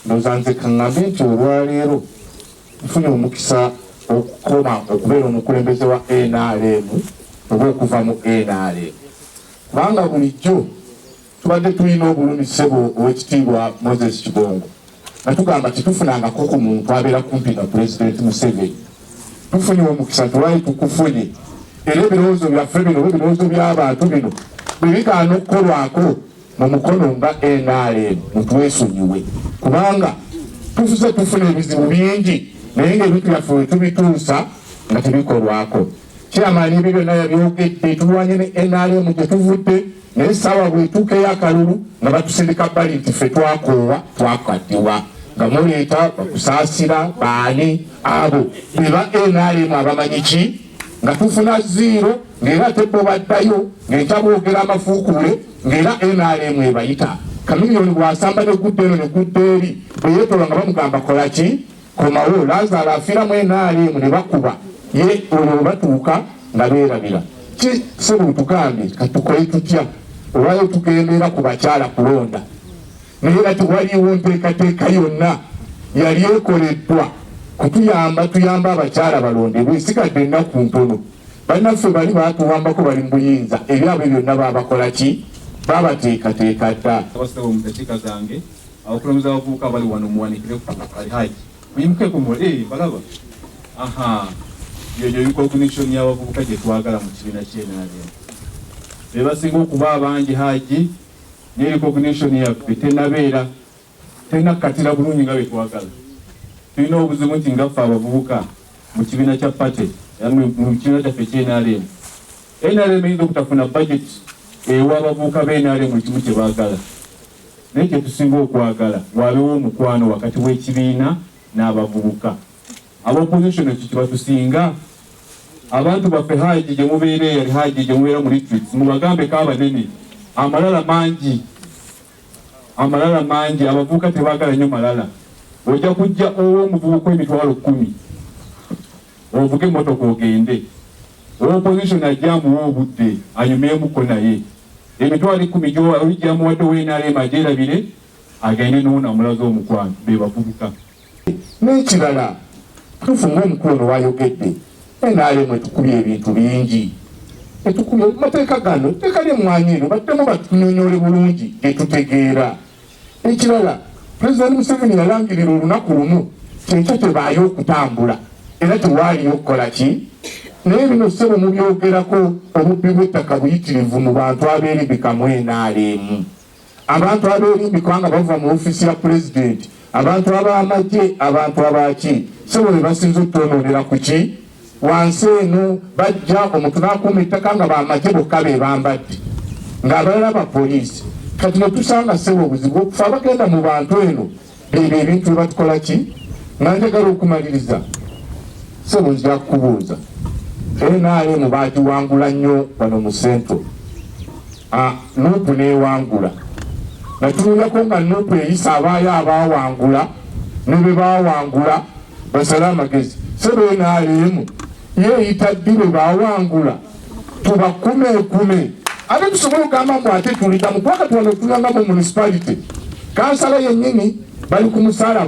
nozanze kangambe nti olwaleero nfunye omukisa okukoma okubeera omukulembeze wa NRM oba okuva mu NRM kubanga bulijjo tubadde tulina obulumi ssebo ow'ekitiibwa Moses Kigongo nga tugamba titufunangako ku muntu abeera kumpi na Pulezidenti Museveni. Tufunye omukisa tulwali tukufunye era ebirowoozo byaffe bino oba ebirowoozo by'abantu bino bwe bigaana okukolwako mu mukono nga NRM mutwesonyiwe kubanga tufuze tufuna ebizibu bingi naye ng'ebintu byaffe we tubituusa nga tebikolwako. Kyamaani ebyo byonna yabyogedde tulwanye ne NRM gye tuvudde naye essaawa bw'etuuka ey'akalulu nga batusindika bbali nti ffe twakoowa twakaddiwa nga muleeta bakusaasira baani abo be ba NRM abamanyi ki nga tufuna zero ng'era ate bo baddayo ng'enkya boogera amafuukule ng'era NRM ebayita kamiliyoni bw'asamba ne gudde eno ne gudde eri bwe yeetolwa nga bamugamba kola ki komawo Lazaro afiira mu NRM ne bakuba ye olwo batuuka nga beerabira ki sebo tugambye katukole tutya olwayo tugendera ku bakyala kulonda naye era tewaliwo nteekateeka yonna yali ekoleddwa tuyamba abakyala balondebwe sigadde ennaku ntono bannaffe bali baatuwambako bali mu buyinza ebyabwe byonna baabakola ki baabateekateeka dda abasaba mu dakiika zange abakulembeze abavubuka bali wano muwanikire Al-Haji muyimukeeko balaba yeyo recognition y'abavubuka gye twagala mu kibiina ky'NRM be basinga okuba abangi Haji ne recognition yaffe tenabeera tenakatira bulungi nga bwe twagala. Tulina obuzibu nti nga ffe abavubuka mu kibiina kya pate mu kibiina kyaffe ky'NRM eyinza okutafuna budget ewa abavubuka b'NRM ekimu kye baagala naye kye tusinga okwagala wabeewo omukwano wakati w'ekibiina n'abavubuka. Ab'opposition ekyo kye batusinga abantu baffe Haji gye mubeera eyo Haji gye mubeera mu retreats mubagambeko abanene amalala mangi abavubuka tebaagala nnyo malala. Ojja kujja ow'omuvubuka emitwalo 10 ovuge emmotoka ogende opposition ajja amuwa obudde anyumeemuko naye emitwalo 10 gy'olijja amuwadde w'NRM agyerabire agende n'onamulaza omukwano be bavubuka. N'ekirala tufunga Mukono wayogedde NRM etukubye ebintu bingi etukubye mateeka gano teeka ly'emmwanyi eryo baddemu batunyonyole bulungi etutegeera. Ekirala Pulezidenti Museveni yalangirira olunaku lumu kyekyo tebaayo okutambula era tewaaliyo okukola ki naye bino ssebo mubyogerako obubbi bw'ettaka buyitirivu mu bantu abeerimbika mu NRM abantu abeerimbika nga bava mu ofiisi ya Pulezidenti abantu ab'amagye abantu abaki ssebo be basinza okutonoonera ku ki wansi eno bajja omuntu n'akuuma ettaka nga b'amagye bokka be bambadde ng'abalala bapoliisi. Kati ne tusanga ssebo obuzibu okufa abagenda mu bantu eno ebyo ebintu bye batukola ki nga njagala okumaliriza ssebo nzija kukubuuza NRM baagiwangula nnyo wano mu sento nuupu neewangula natunulyako nga nuupu eyisa abaayo abaawangula ne be baawangula basale amagezi ssebo NRM yeeyita ddi be baawangula tubakumeekume ate tusobola okugamba mbu ate tulida mu kwaka tuwano tulanga mu municipality kansala yennyini bali ku musaala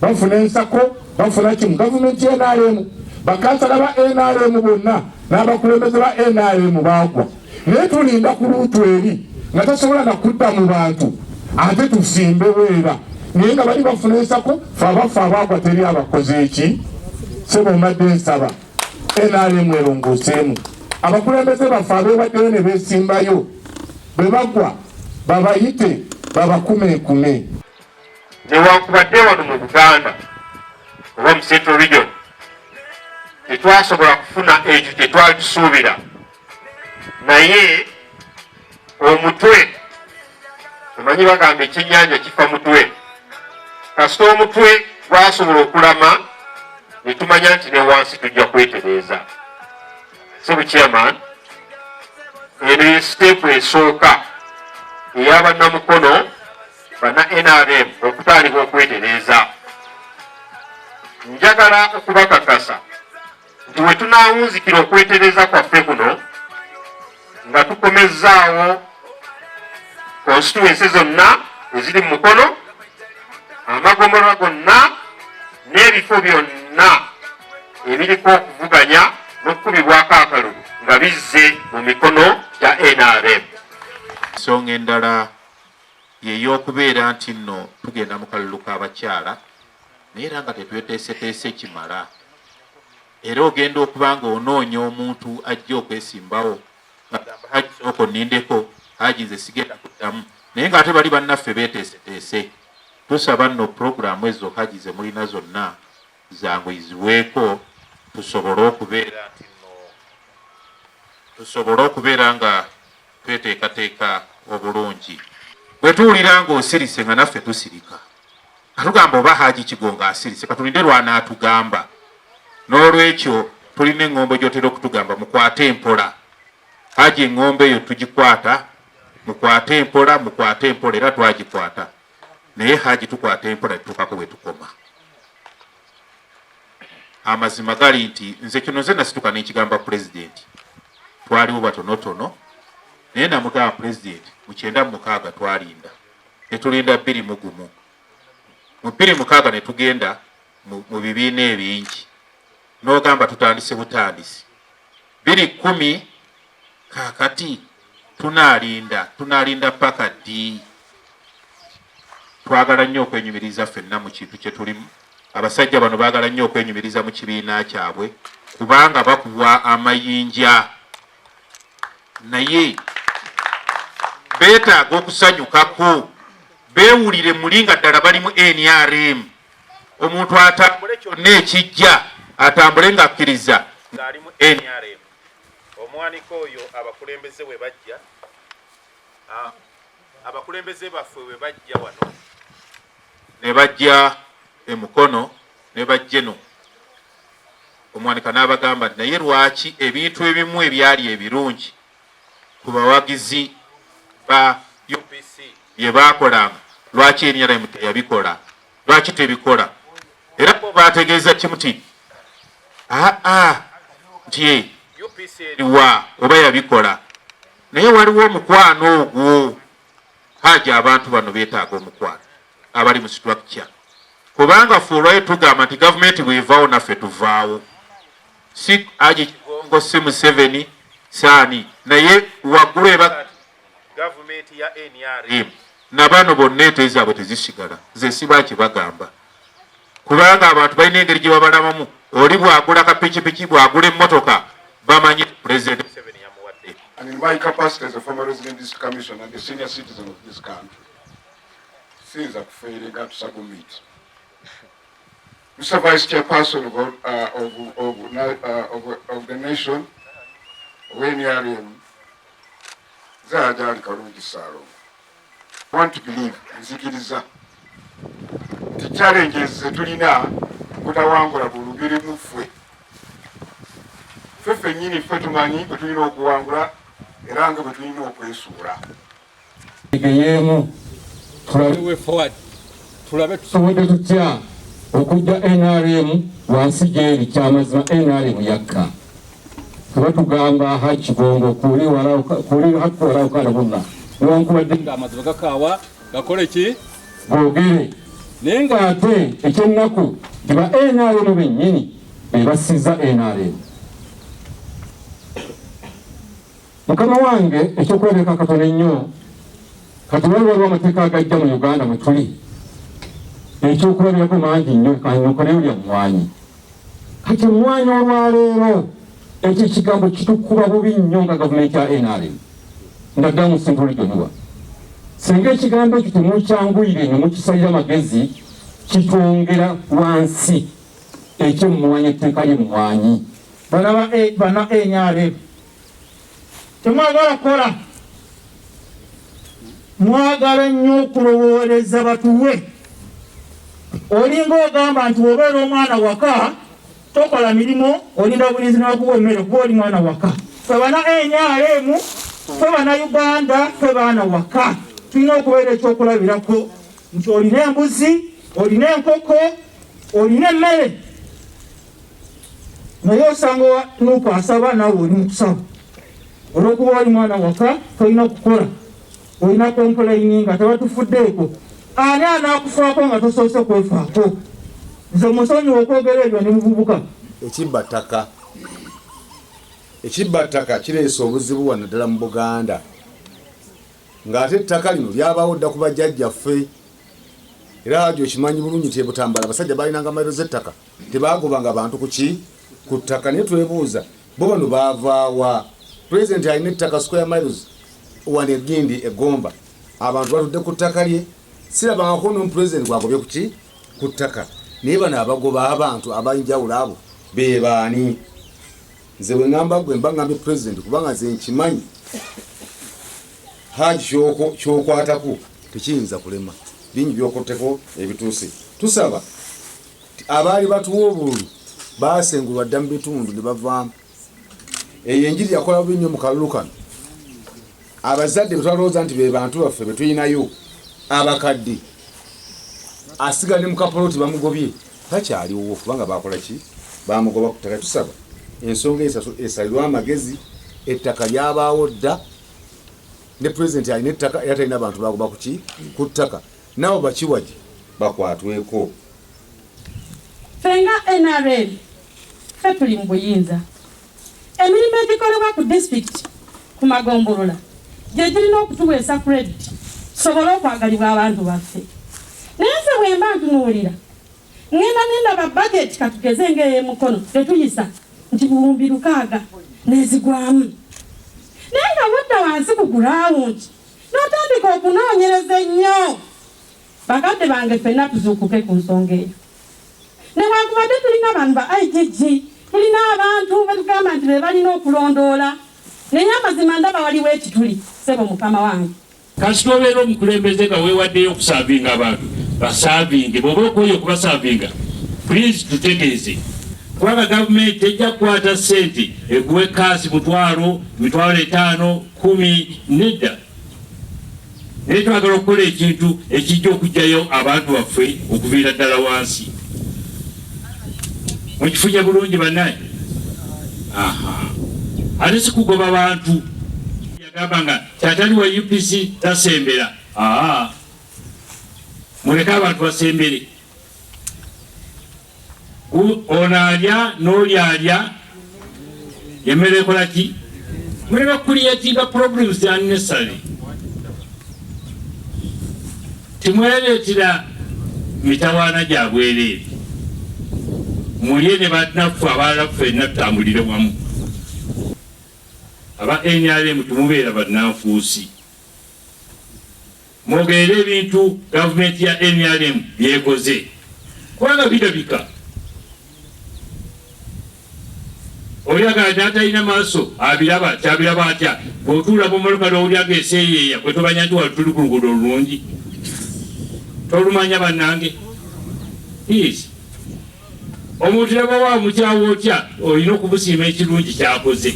bafuna ensako bafuna ki mu gavumenti NRM bakansala ba NRM bonna n'abakulembeze ba NRM baagwa naye tulinda ku luutu eri nga tasobola nakudda mu bantu ate tusimbe weera naye nga bali bafuna ensako fe abaffe abaagwa teri abakoze eki ssebo mbadde nsaba NRM erongooseemu abakulembeze baffe abeebaddeyo ne beesimbayo bwe bagwa babayite babakumeekume. Newankubadde wano mu Buganda oba mu Central Region tetwasobola kufuna ekyo kye twali tusuubira naye omutwe omanyi bagamba ekyennyanja kifa mutwe kasita omutwe gwasobola okulama ne tumanya nti ne wansi tujja kwetereeza. So Chairman, eno ye siteepu esooka ey'abannamukono bana NRM okutandika okwetereeza. Njagala okubakakasa nti we tunaawunzikira okwetereeza kwaffe kuno nga tukomezzaawo constituency zonna eziri mu Mukono amagombolola gonna n'ebifo byonna ebiriko okuvuganya n'okukubibwako akalulu nga bizze mu mikono gya NRM. Ensonga endala y'ey'okubeera nti nno tugenda mu kalulu k'abakyala naye era nga tetweteeseteese kimala, era ogenda okuba nga onoonya omuntu ajja okwesimbawo ng'agamba Haji sooka onnindeko, Haji nze sigenda kuddamu, naye ng'ate bali bannaffe beeteeseteese. Tusaba nno puroguramu ezo Haji ze mulina zonna zanguyizibweko tusobole okubeera nga tweteekateeka obulungi. Bwe tuwulira ng'osirise nga naffe tusirika, katugamba oba Haji Kigongo asirise, katulinde lw'anaatugamba. N'olwekyo tulina eŋŋombo gy'otera okutugamba mukwate empola. Haji eŋŋombo eyo tugikwata, mukwate empola, era twagikwata. Naye Haji tukwata empola tutukako we tukoma. Amazima gali nti nze kino nze nasituka n'ekigamba pulezidenti. Twaliwo batonotono, naye namugamba pulezidenti mu 96 twalinda. Ne tulinda 21. Mu 26 ne tugenda mu bibiina ebingi. N'ogamba tutandise butandisi. 2010 kakati tunaalinda paka ddi. Twagala nnyo okwenyumiriza ffenna mu kintu kye tulimu. Abasajja bano baagala nnyo okwenyumiriza mu kibiina kyabwe kubanga bakubwa amayinja, naye beetaaga okusanyukako, beewulire muli nga ddala bali mu NRM. Omuntu atambule kyonna ekijja atambule ng'akkiriza ng'ali mu NRM. Omwanika oyo abakulembeze we bajja, abakulembeze baffe we bajja wano ne bajja Mukono ne bajjeno, omwanika n'abagamba naye lwaki ebintu ebimu ebyali ebirungi ku bawagizi ba UPC bye baakolanga lwaki NRM teyabikola, lwaki tebikola? Era bo baategeeza kimuti nti UPC eriwa oba yabikola, naye waliwo omukwano ogwo. Haji abantu bano beetaaga omukwano abali mu structure, kubanga fuulwayo tugamba nti gavumenti bw'evaawo naffe tuvaawo. Si Haji Kigongo, si Museveni, saani, naye waggulu eba gavumenti ya NRM na bano bonna ente zaabwe tezisigala. Nze siba kibagamba kubanga abantu balina engeri gye babalamamu. Oli bw'agula kapikipiki, bw'agula emmotoka, bamanyi President Museveni yamuwadde. And in my capacity as a former resident of this commission and a senior citizen of this country, things are failing to submit. Mr. Vice Chairperson of the nation, when you are in Zajali Karungi Saro, I want to believe Zikiriza. The challenges tulina kutawangula bulubiri mufwe. Fefe nyini fetumanyi betulina okuwangula era nga betulina okwesuula. Yemu tulabe forward. Tulabe tusobodde tutya okujja NRM wansi gyeri kyamazima NRM yakka. Kuba tugamba Haji Kigongo kuli wala ukala bonna. Newankubadde ng'amazima gakaawa gakole ki? Googere. Naye ng'ate ekyennaku tiba NRM bennyini bebasiza NRM. Mukama wange ekyokwebeka katono ennyo kati waliwo amateeka agajja mu Uganda mwe tuli ekyokulabirako mangi nnyo kanyokoleyo lya mmwanyi. Kati emmwanyi olwaleero ekyo ekigambo kitukuba bubi nnyo nga gavumenti ya NRM naddala mu Central Region. Singa ekigambo ekyo temukyanguyire ne mukisalira magezi kitwongera wansi ekyemmwanyi etteeka ly'emmwanyi. Bana NRM temwagala kola, mwagala nnyo okulowooleza batuwe. Olinga ogamba nti obeera omwana waka tokola mirimu, olinda bulinzi n'akuwa emmere kuba oli mwana waka. Ffe bana NRM, ffe bana Uganda, ffe baana waka. Tulina okubeera ekyokulabirako nti olina embuzi, olina enkoko, olina emmere. Naye osanga n'okwasaba nawe oli mu kusaba. Olwokuba oli mwana waka tolina kukola, olina komplaining nga tebatufuddeeko. ani anaakufaako nga tosoose kwefaako nze musonyiwa okwogera ebyo ne muvubuka. Ekibbattaka kireese obuzibu wano ddala mu Buganda ng'ate ettaka lino lyabaawo dda ku bajjajjaffe era Haji okimanyi bulungi nti Butambala abasajja baalinanga mayiro z'ettaka tebaagobanga abantu ku ttaka naye twebuuza bo bano baavaawa. Pulezidenti alina ettaka square miles wano e Gindi e Gomba abantu batudde ku ttaka lye sirabangako n'omupulezidenti gwagobye ku ttaka naye bano abagoba abantu abayinjawulo abo be baani? Nze bwe ngamba gwe mba ngambye pulezidenti kubanga nze nkimanyi Haji kyokwatako tekiyinza kulema bingi byokotteko ebituuse. Tusaba abaali batuwa obululu baasengulwa dda mu bitundu ne bavaamu. Eyo enjiri yakola bubi nnyo mu kalulu kano. Abazadde betwalowooza nti be bantu baffe betulinayo abakadde asiga ne mukapoloti bamugobye takyaliwo kubanga bakola ki bamugoba ku ttaka. Tusaba ensonga esalirwa amagezi ettaka lyabaawo dda ne pulezidenti alina ettaka era talina abantu bagoba ku ttaka nabo bakiwaji bakwatweko. Fenga NRM ffe tuli mu buyinza. Emirimu egikolebwa ku disitulikiti ku magombolola gye girina okutuweesa credit tusobole okwagalibwa abantu baffe. Naye nze bwe mba ntunuulira ngenda nendaba budget katugeze ng'eye Mukono tetuyisa nti 6,000 n'ezigwamu. Naye nga budda wansi ku ground n'otandika okunoonyereza ennyo. Bakadde bange ffenna tuzuukuke ku nsonga eyo. Newankubadde tulina abantu ba IGG tulina abantu betugamba nti be balina okulondoola naye amazima ndaba waliwo ekituli sebo mukama wange. Kasita obeera omukulembeze nga weewaddeyo okusaavinga abantu basaavinge bw'oba okwoyo okubasaavinga please tutegeeze kubanga gavumenti ejja kukwata ssente ekuwe kaasi mitwalo 5,000 10 nedda. Naye twagala okukola ekintu ekijja okugyayo abantu baffe okuviira ddala wansi. Mukifunya bulungi bannaye. Ate si kugoba bantu yagamba nga kyatali wa UPC tasembera. Muleke abantu basembere. Ono alya n'oli alya emmere ekola ki? Muleke kuliyatinga problems unnecessary. Timwereetera mitawaana gya bwereere. Mulye ne bannaffe abalala ffenna tutambulire wamu. Aba NRM tumubeera bannanfuusi. Mwogerere ebintu gavumenti ya NRM byekoze kubanga birabika. Oyagala n'atalina maaso abiraba kyabiraba atya bw'otuula mu mmotoka n'owulyaga eseeyeeya bwe tobanya nti wali tuli ku luguudo olulungi tolumanya bannange. Omuntu yaba wa mukyawo otya olina okubusiima ekirungi kyakoze.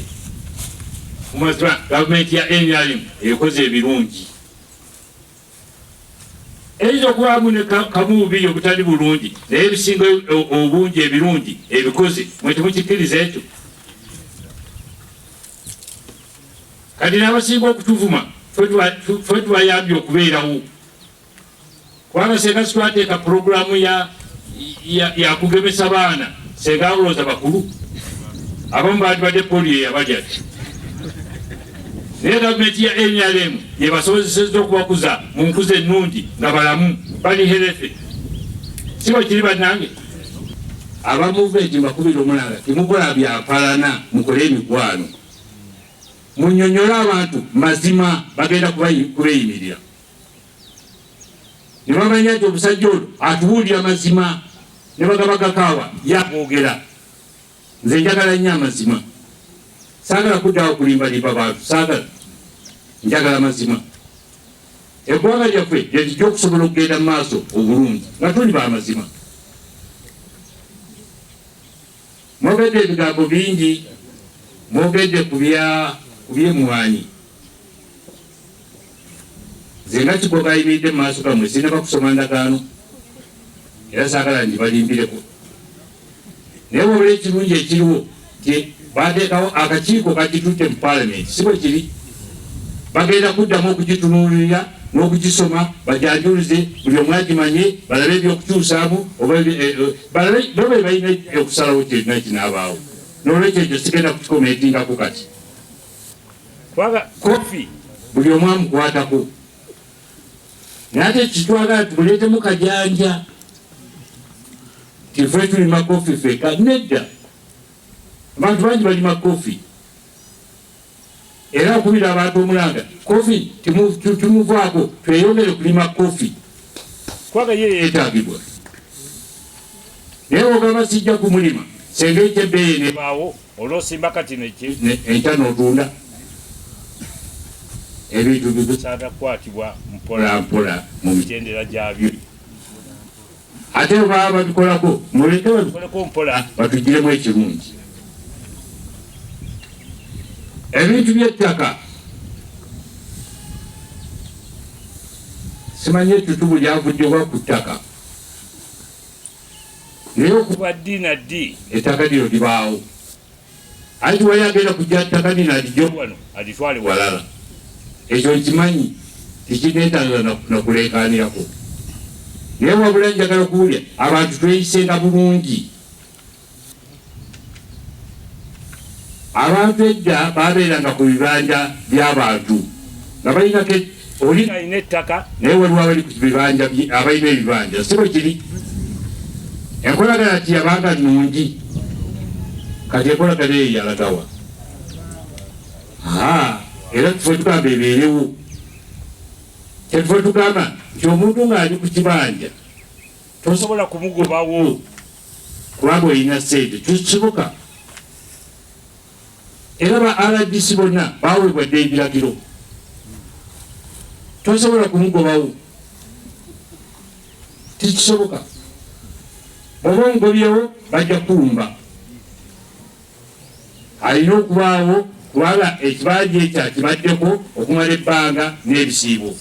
Mumazima gavumenti ya NRM ekoze ebirungi. Eyinza okubaamu ne kamuubiri obutali bulungi naye ebisinga obungi ebirungi ebikoze mwe temukikkiriza ekyo. Kati n'abasinga okutuvuma ffe tubayambye okubeerawo kubanga senga sitwateeka puroguramu ya kugemesa baana senga olowooza bakulu abamu baali badde poliyo yabalya. Naye gavumenti ya NRM yebasobozesezza okubakuza mu nkuza ennungi nga balamu bali herefe. Si bwe kiri bannange? Aba muvumenti mbakubira omulala temukola byampalana mukole emikwano. Munnyonnyole abantu mazima bagenda kubeeyimirira. Ne bamanya nti omusajja ono atuwulira mazima ne bagabagakaawa yagoogera. Nze njagala nnyo amazima. Saagala kuddawo kulimbalimba bantu, saagala. Njagala mazima. Eggwanga lyaffe lye tujja okusobola okugenda mu maaso obulungi nga tuli b'amazima. Mwogedde ebigambo bingi, mwogedde ku by'emmwanyi. Nze nga Kigongo ayimiridde mu maaso gammwe sirina bakusoma ndagaano era saagala ndibalimbireko. Naye bw'obula ekirungi ekiriwo bateekawo akakiiko kakitutte mu paalamenti si bwe kiri bagenda kuddamu okugitunuulira n'okugisoma bajanjuluze buli omu agimanye balabe ebyokukyusaamu balabe balina okusalawo kyonna kinaabaawo n'olwekyo ekyo sigenda kukikomentingako kati twaga kofi buli omu amukwatako naye ate kitwagala tumuleetemu kajanja tife tulima kofi feka nedda abantu bangi balima kofi era okubira abantu omulanga kofi tumuvaako tweyongere kulima kofi kwaga ye yeetagibwa naye ogamba sijja kumulima senga ekyebbeeyi nebaawo olwosimba kati enkya n'otunda ebintu bisaana kukwatibwa mpolampola mu mitendera gyabyo ate baba babikolako muleke babikoleko mpola batugiremu ekirungi ebintu by'ettaka simanye ettutubu lyavuddewa ku ttaka naye okuba ddi na ddi ettaka lino libaawo ati wali agenda kujja ttaka lino alijjo wano alitwale walala ekyo nkimanyi tikineetaaga nakuleekaanirako naye wabula njagala okuwulya abantu tweyisenga bulungi abantu edda babeeranga ku bibanja by'abantu nga balinako oli alina ettaka naye waliwo abali ku bibanja abalina ebibanja si bwe kiri enkolagana ti yabanga nnungi kati enkolagana eyo yalagawa era tufe tugamba ebeerewo kyetufe tugamba nti omuntu ng'ali ku kibanja tosobola kumugobawo kubanga olina sente kisoboka era ba RDC bonna baweebwadde ebiragiro tosobola kumugobawo tikisoboka oba omugobyewo bajja kumba alina okubaawo kubanga ekibanja ekyo akibaddeko okumala ebbanga n'ebisiibo